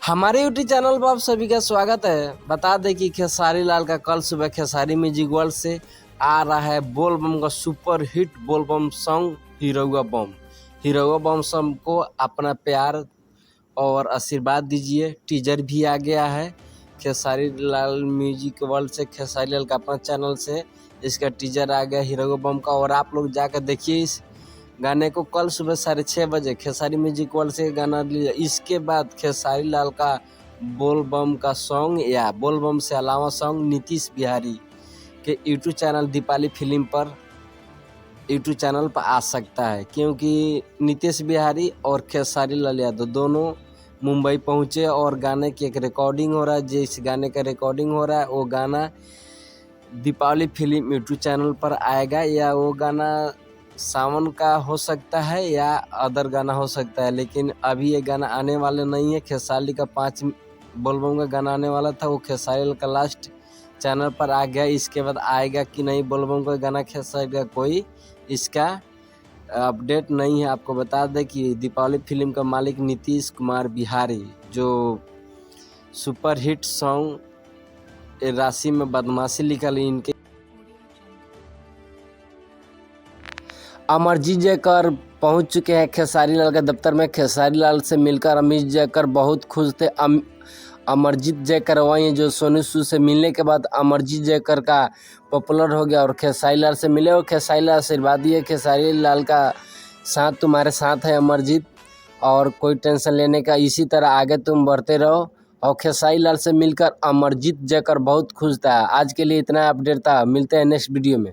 हमारे YouTube channel पर आप सभी का स्वागत है। बता दें कि खेसारी लाल का कल सुबह खेसारी म्यूजिक वर्ल्ड से आ रहा है बोल बम का सुपर हिट बोल बम सॉन्ग हीरोआ बम। हीरोआ बम सॉन्ग को अपना प्यार और आशीर्वाद दीजिए। टीजर भी आ गया है खेसारी लाल म्यूजिक वर्ल्ड से, खेसारी लाल का अपना चैनल से इसका टीजर आ गया हीरोआ बम का। और आप लोग जाकर देखिए इस गाने को। कल सुबह 6:30 बजे खेसारी म्यूजिक वर्ल्ड से गाना लिया। इसके बाद खेसारी लाल का बोल बम का सॉन्ग या बोल बम से अलावा सॉन्ग नीतीश बिहारी के यूट्यूब चैनल दीपाली फिल्म पर आ सकता है, क्योंकि नीतीश बिहारी और खेसारी लाल यादव दोनों मुंबई पहुंचे और गाने की एक रिकॉर्डिंग हो रहा है। जिस गाने का रिकॉर्डिंग हो रहा है वो गाना दीपावली फिल्म यूट्यूब चैनल पर आएगा, या वो गाना सावन का हो सकता है या अदर गाना हो सकता है। लेकिन अभी ये गाना आने वाले नहीं है। खेसारी का 5 बोलबम का गाना आने वाला था, वो खेसारी का लास्ट चैनल पर आ गया। इसके बाद आएगा कि नहीं बोलबम का गाना खेसारी का, कोई इसका अपडेट नहीं है। आपको बता दें कि दीपावली फिल्म का मालिक नीतीश कुमार बिहारी, जो सुपर हिट सॉन्ग राशि में बदमाशी लिखल इनके अमरजीत जयकर पहुंच चुके हैं खेसारी लाल के दफ्तर में। खेसारी लाल से मिलकर अमरजीत जयकर बहुत खुश थे। अमरजीत जयकर वहीं जो सोनू सूद से मिलने के बाद अमरजीत जयकर का पॉपुलर हो गया और खेसारी लाल से मिले और खेसारी लाल आशीर्वाद दिए। खेसारी लाल का साथ तुम्हारे साथ है अमरजीत, और कोई टेंशन लेने का, इसी तरह आगे तुम बढ़ते रहो। और खेसारी लाल से मिलकर अमरजीत जयकर बहुत खुश था। आज के लिए इतना अपडेट था, मिलते हैं नेक्स्ट वीडियो में।